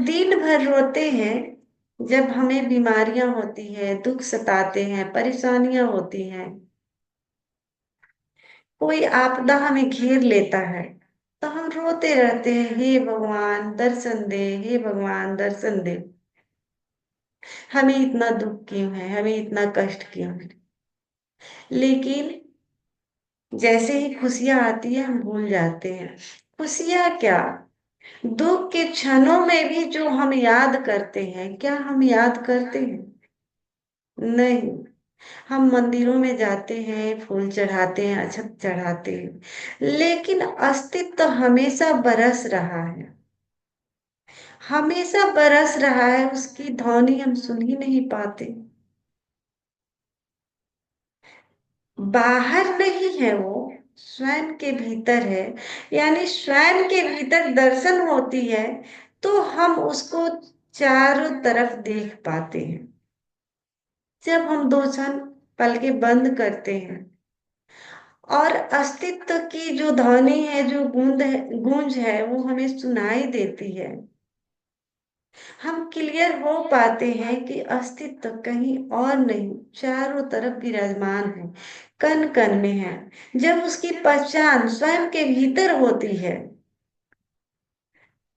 दिन भर रोते हैं जब हमें बीमारियां होती है, दुख सताते हैं, परेशानियां होती हैं, कोई आपदा हमें घेर लेता है तो हम रोते रहते हैं, हे भगवान दर्शन दे, हे भगवान दर्शन दे। हमें इतना दुख क्यों है, हमें इतना कष्ट क्यों है। लेकिन जैसे ही खुशियां आती है हम भूल जाते हैं। खुशियां क्या, दुख के क्षणों में भी जो हम याद करते हैं, क्या हम याद करते हैं? नहीं। हम मंदिरों में जाते हैं, फूल चढ़ाते हैं, अक्षत चढ़ाते हैं, लेकिन अस्तित्व हमेशा बरस रहा है, हमेशा बरस रहा है, उसकी ध्वनि हम सुन ही नहीं पाते। बाहर नहीं है वो, स्वयं के भीतर है। यानी स्वयं के भीतर दर्शन होती है तो हम उसको चारों तरफ देख पाते हैं। जब हम दो क्षण पलकें बंद करते हैं और अस्तित्व की जो ध्वनि है, जो गूंज है वो हमें सुनाई देती है, हम क्लियर हो पाते हैं कि अस्तित्व कहीं और नहीं, चारों तरफ विराजमान है, कण कण में है। जब उसकी पहचान स्वयं के भीतर होती है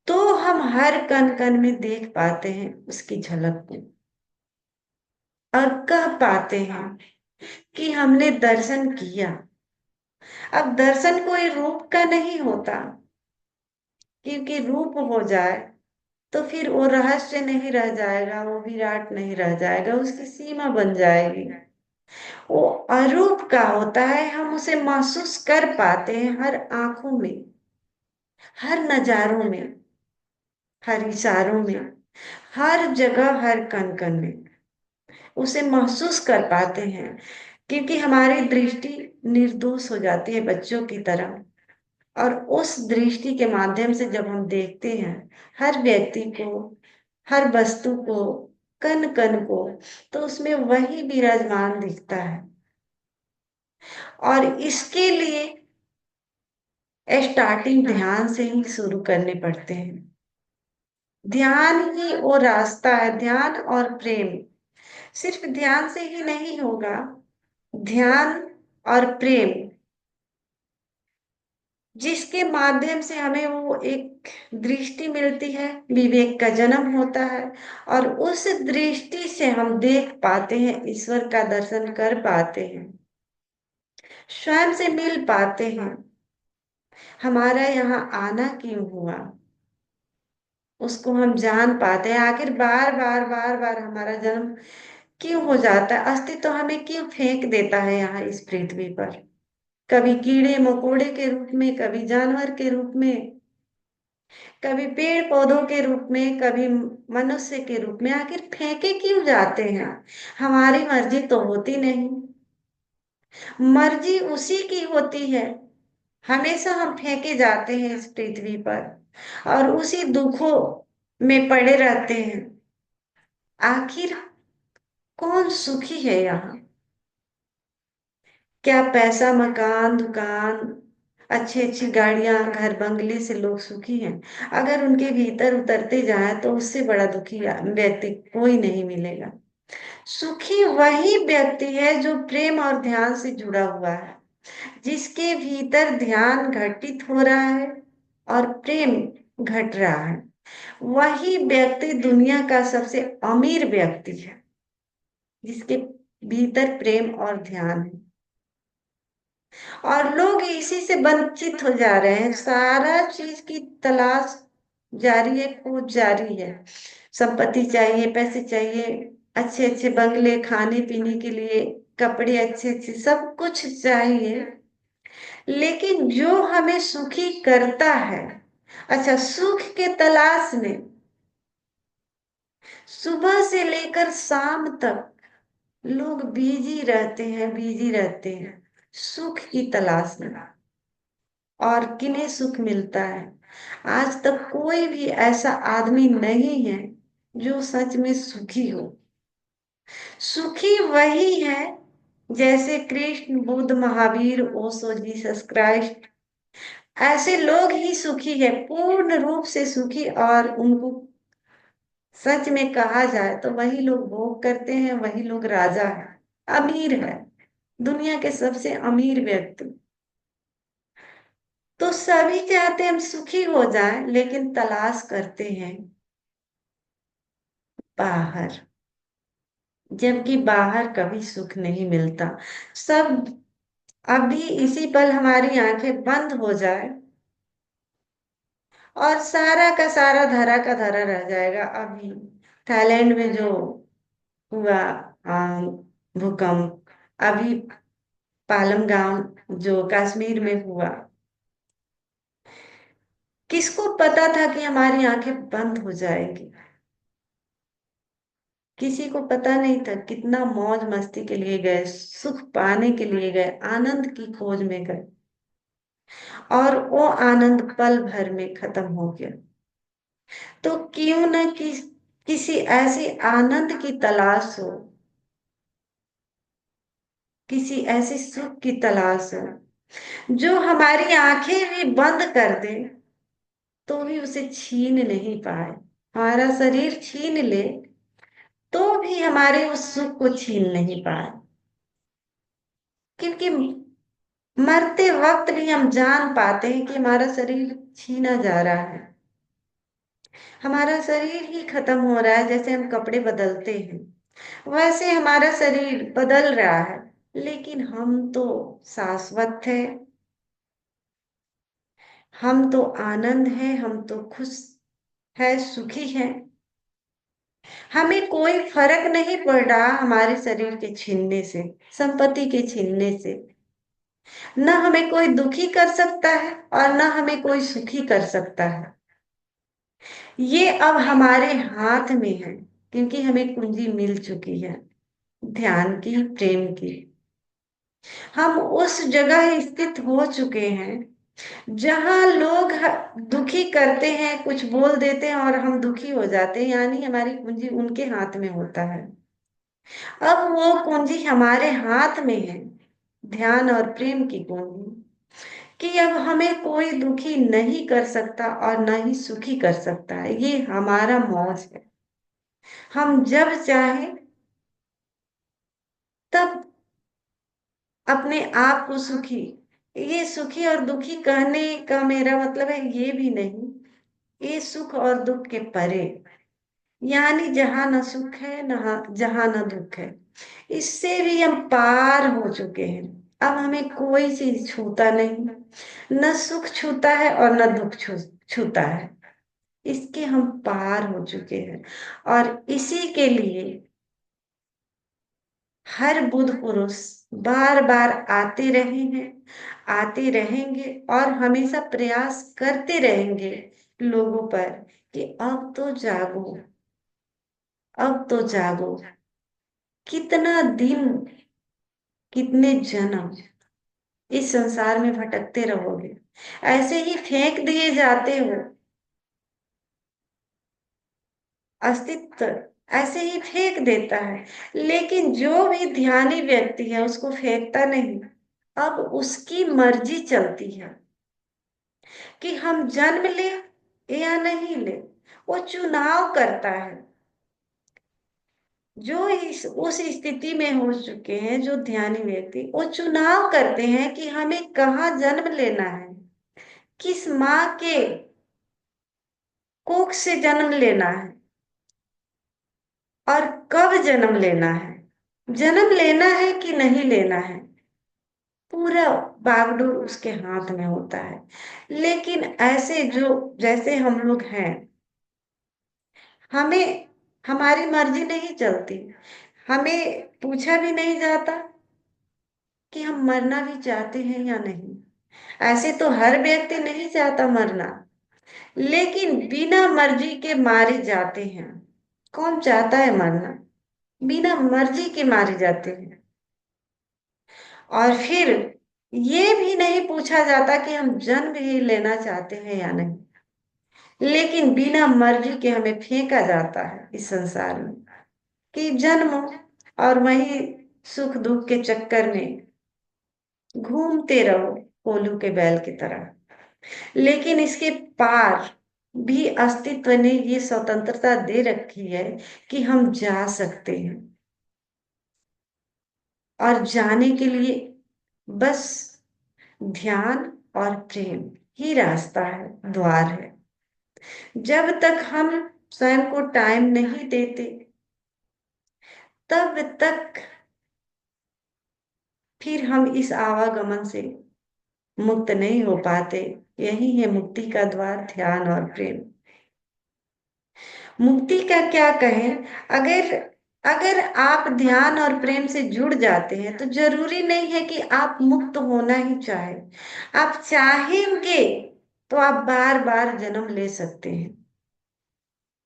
तो हम हर कण कण में देख पाते हैं उसकी झलक को, और कह पाते हैं कि हमने दर्शन किया। अब दर्शन कोई रूप का नहीं होता, क्योंकि रूप हो जाए तो फिर वो रहस्य नहीं रह जाएगा, वो विराट नहीं रह जाएगा, उसकी सीमा बन जाएगी। वो अरूप का होता है, हम उसे महसूस कर पाते हैं हर आंखों में, हर नजारों में, हर इशारों में, हर जगह, हर कण कण में उसे महसूस कर पाते हैं, क्योंकि हमारी दृष्टि निर्दोष हो जाती है बच्चों की तरह। और उस दृष्टि के माध्यम से जब हम देखते हैं हर व्यक्ति को, हर वस्तु को, कण कण को, तो उसमें वही विराजमान दिखता है। और इसके लिए स्टार्टिंग ध्यान से ही शुरू करने पड़ते हैं। ध्यान ही वो रास्ता है, ध्यान और प्रेम। सिर्फ ध्यान से ही नहीं होगा, ध्यान और प्रेम जिसके माध्यम से हमें वो एक दृष्टि मिलती है, विवेक का जन्म होता है, और उस दृष्टि से हम देख पाते हैं, ईश्वर का दर्शन कर पाते हैं, स्वयं से मिल पाते हैं। हमारा यहाँ आना क्यों हुआ उसको हम जान पाते हैं। आखिर बार बार बार बार हमारा जन्म क्यों हो जाता है, अस्तित्व हमें क्यों फेंक देता है यहाँ इस पृथ्वी पर, कभी कीड़े मकोड़े के रूप में, कभी जानवर के रूप में, कभी पेड़ पौधों के रूप में, कभी मनुष्य के रूप में। आखिर फेंके क्यों जाते हैं? हमारी मर्जी तो होती नहीं, मर्जी उसी की होती है। हमेशा हम फेंके जाते हैं इस पृथ्वी पर और उसी दुखों में पड़े रहते हैं। आखिर कौन सुखी है यहाँ? क्या पैसा, मकान, दुकान, अच्छी अच्छी गाड़ियां, घर बंगले से लोग सुखी हैं? अगर उनके भीतर उतरते जाए तो उससे बड़ा दुखी व्यक्ति कोई नहीं मिलेगा। सुखी वही व्यक्ति है जो प्रेम और ध्यान से जुड़ा हुआ है, जिसके भीतर ध्यान घटित हो रहा है और प्रेम घट रहा है। वही व्यक्ति दुनिया का सबसे अमीर व्यक्ति है, जिसके भीतर प्रेम और ध्यान है। और लोग इसी से वंचित हो जा रहे हैं, सारा चीज की तलाश जारी है, खोज जारी है। संपत्ति चाहिए, पैसे चाहिए, अच्छे अच्छे बंगले, खाने पीने के लिए कपड़े अच्छे अच्छे, सब कुछ चाहिए। लेकिन जो हमें सुखी करता है, अच्छा, सुख के तलाश में सुबह से लेकर शाम तक लोग बिजी रहते हैं, बिजी रहते हैं सुख की तलाश में। और किन्हें सुख मिलता है? आज तक कोई भी ऐसा आदमी नहीं है जो सच में सुखी हो। सुखी वही है जैसे कृष्ण, बुद्ध, महावीर, ओशो, जीसस क्राइस्ट, ऐसे लोग ही सुखी है, पूर्ण रूप से सुखी। और उनको सच में कहा जाए तो वही लोग भोग करते हैं, वही लोग राजा है, अमीर है, दुनिया के सबसे अमीर व्यक्ति। तो सभी चाहते हैं हम सुखी हो जाएं, लेकिन तलाश करते हैं बाहर, जबकि बाहर कभी सुख नहीं मिलता। सब अभी इसी पल हमारी आंखें बंद हो जाए और सारा का सारा धरा का धरा रह जाएगा। अभी थाईलैंड में जो हुआ भूकंप, अभी पालमगांव जो कश्मीर में हुआ, किसको पता था कि हमारी आंखें बंद हो जाएंगी? किसी को पता नहीं था। कितना मौज मस्ती के लिए गए, सुख पाने के लिए गए, आनंद की खोज में गए, और वो आनंद पल भर में खत्म हो गया। तो क्यों न किसी ऐसे आनंद की तलाश हो, किसी ऐसे सुख की तलाश हो जो हमारी आंखें भी बंद कर दे तो भी उसे छीन नहीं पाए। हमारा शरीर छीन ले तो भी हमारे उस सुख को छीन नहीं पाए, क्योंकि मरते वक्त भी हम जान पाते हैं कि हमारा शरीर छीना जा रहा है, हमारा शरीर ही खत्म हो रहा है। जैसे हम कपड़े बदलते हैं वैसे हमारा शरीर बदल रहा है, लेकिन हम तो शाश्वत है, हम तो आनंद है, हम तो खुश है, सुखी है। हमें कोई फर्क नहीं पड़ रहा हमारे शरीर के छीनने से, संपत्ति के छीनने से। न हमें कोई दुखी कर सकता है और न हमें कोई सुखी कर सकता है। ये अब हमारे हाथ में है, क्योंकि हमें कुंजी मिल चुकी है ध्यान की, प्रेम की। हम उस जगह स्थित हो चुके हैं जहां लोग दुखी करते हैं, कुछ बोल देते हैं और हम दुखी हो जाते हैं, यानी हमारी कुंजी उनके हाथ में होता है। अब वो कुंजी हमारे हाथ में है, ध्यान और प्रेम की कुंजी, कि अब हमें कोई दुखी नहीं कर सकता और न ही सुखी कर सकता है। ये हमारा मौज है। हम जब चाहे तब अपने आप को सुखी, ये सुखी और दुखी कहने का मेरा मतलब है ये भी नहीं, ये सुख और दुख के परे, यानी जहां न सुख है न जहां न दुख है, इससे भी हम पार हो चुके हैं। अब हमें कोई चीज छूता नहीं, न सुख छूता है और न दुख छूता है। इसके हम पार हो चुके हैं, और इसी के लिए हर बुद्ध पुरुष बार बार आते रहे हैं, आते रहेंगे और हमेशा प्रयास करते रहेंगे लोगों पर कि अब तो जागो, अब तो जागो। कितना दिन, कितने जन्म इस संसार में भटकते रहोगे, ऐसे ही फेंक दिए जाते हो, अस्तित्व ऐसे ही फेंक देता है। लेकिन जो भी ध्यानी व्यक्ति है उसको फेंकता नहीं, अब उसकी मर्जी चलती है कि हम जन्म ले या नहीं ले। वो चुनाव करता है। जो उस स्थिति में हो चुके हैं, जो ध्यानी व्यक्ति, वो चुनाव करते हैं कि हमें कहाँ जन्म लेना है, किस माँ के कोख से जन्म लेना है और कब जन्म लेना है, जन्म लेना है कि नहीं लेना है, पूरा बागडोर उसके हाथ में होता है। लेकिन ऐसे जो जैसे हम लोग हैं, हमें हमारी मर्जी नहीं चलती, हमें पूछा भी नहीं जाता कि हम मरना भी चाहते हैं या नहीं। ऐसे तो हर व्यक्ति नहीं चाहता मरना, लेकिन बिना मर्जी के मारे जाते हैं। कौन चाहता है मरना? बिना मर्जी के मारे जाते हैं। और फिर ये भी नहीं पूछा जाता कि हम जन्म ही लेना चाहते हैं या नहीं, लेकिन बिना मर्जी के हमें फेंका जाता है इस संसार में कि जन्म, और वही सुख दुख के चक्कर में घूमते रहो कोलू के बैल की तरह। लेकिन इसके पार भी अस्तित्व ने ये स्वतंत्रता दे रखी है कि हम जा सकते हैं, और जाने के लिए बस ध्यान और प्रेम ही रास्ता है, द्वार है। जब तक हम स्वयं को टाइम नहीं देते, तब तक फिर हम इस आवागमन से मुक्त नहीं हो पाते। यही है मुक्ति का द्वार, ध्यान और प्रेम। मुक्ति का क्या कहें, अगर अगर आप ध्यान और प्रेम से जुड़ जाते हैं तो जरूरी नहीं है कि आप मुक्त होना ही चाहे। आप चाहेंगे तो आप बार बार जन्म ले सकते हैं।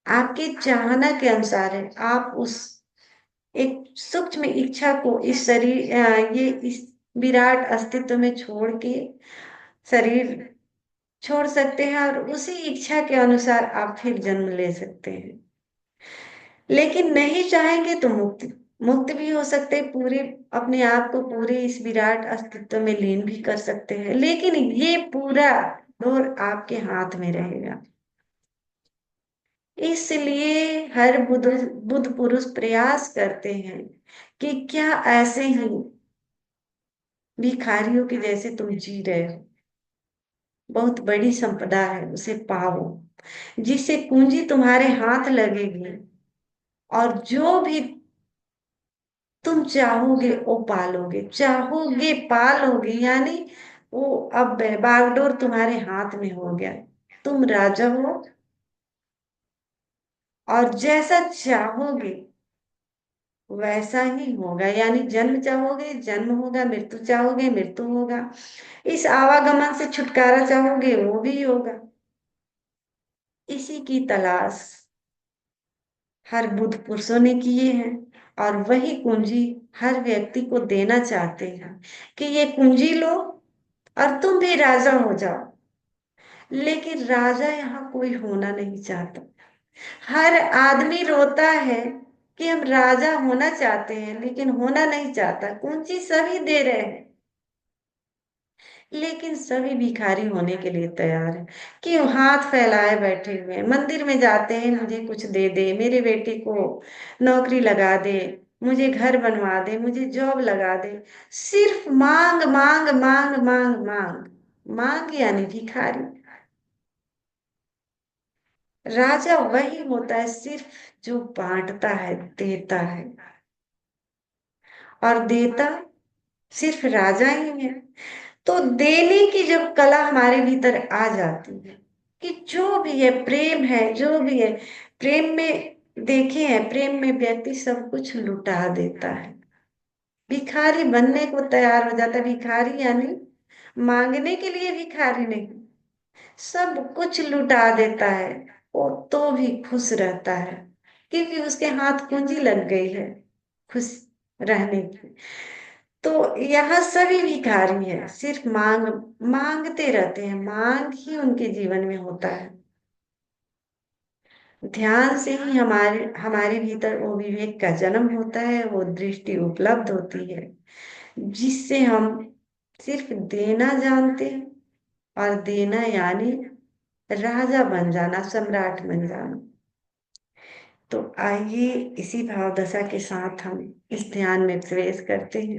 आपके चाहना के अनुसार है। आप उस एक सूक्ष्म इच्छा को इस शरीर ये इस विराट अस्तित्व में छोड़ के शरीर छोड़ सकते हैं, और उसी इच्छा के अनुसार आप फिर जन्म ले सकते हैं। लेकिन नहीं चाहेंगे तो मुक्त मुक्त भी हो सकते हैं, पूरे अपने आप को पूरे इस विराट अस्तित्व में लीन भी कर सकते हैं। लेकिन ये पूरा दौर आपके हाथ में रहेगा। इसलिए हर बुद्ध बुद्ध पुरुष प्रयास करते हैं कि क्या ऐसे ही भिखारियों के जैसे तुम जी रहे हो, बहुत बड़ी संपदा है, उसे पाओ, जिससे कुंजी तुम्हारे हाथ लगेगी, और जो भी तुम चाहोगे वो पालोगे, चाहोगे पालोगे। यानी वो अब बागडोर तुम्हारे हाथ में हो गया। तुम राजा हो, और जैसा चाहोगे वैसा ही होगा। यानी जन्म चाहोगे जन्म होगा, मृत्यु चाहोगे मृत्यु होगा, इस आवागमन से छुटकारा चाहोगे वो भी होगा। इसी की तलाश हर बुद्ध पुरुषों ने किए हैं, और वही कुंजी हर व्यक्ति को देना चाहते हैं कि ये कुंजी लो और तुम भी राजा हो जाओ। लेकिन राजा यहाँ कोई होना नहीं चाहता। हर आदमी रोता है कि हम राजा होना चाहते हैं, लेकिन होना नहीं चाहता। कुंजी सभी दे रहे हैं, लेकिन सभी भिखारी होने के लिए तैयार है। क्यों हाथ फैलाए बैठे हुए हैं, मंदिर में जाते हैं, मुझे कुछ दे दे, मेरे बेटे को नौकरी लगा दे, मुझे घर बनवा दे, मुझे जॉब लगा दे। सिर्फ मांग मांग मांग मांग मांग मांग, यानी भिखारी। राजा वही होता है सिर्फ जो बांटता है, देता है, और देता सिर्फ राजा ही है। तो देने की जब कला हमारे भीतर आ जाती है, कि जो भी है प्रेम है, जो भी है प्रेम में, देखे हैं प्रेम में व्यक्ति सब कुछ लुटा देता है। भिखारी बनने को तैयार हो जाता है। भिखारी यानी मांगने के लिए भिखारी नहीं, सब कुछ लुटा देता है, वो तो भी खुश रहता है, क्योंकि उसके हाथ पूंजी लग गई है खुश रहने की। तो यहाँ सभी भिखारी है, सिर्फ मांगते रहते हैं, मांग ही उनके जीवन में होता है। ध्यान से ही हमारे हमारे भीतर वो विवेक का जन्म होता है, वो दृष्टि उपलब्ध होती है, जिससे हम सिर्फ देना जानते हैं। और देना यानी राजा बन जाना, सम्राट बन जाना। तो आइए इसी भाव दशा के साथ हम इस ध्यान में प्रवेश करते हैं।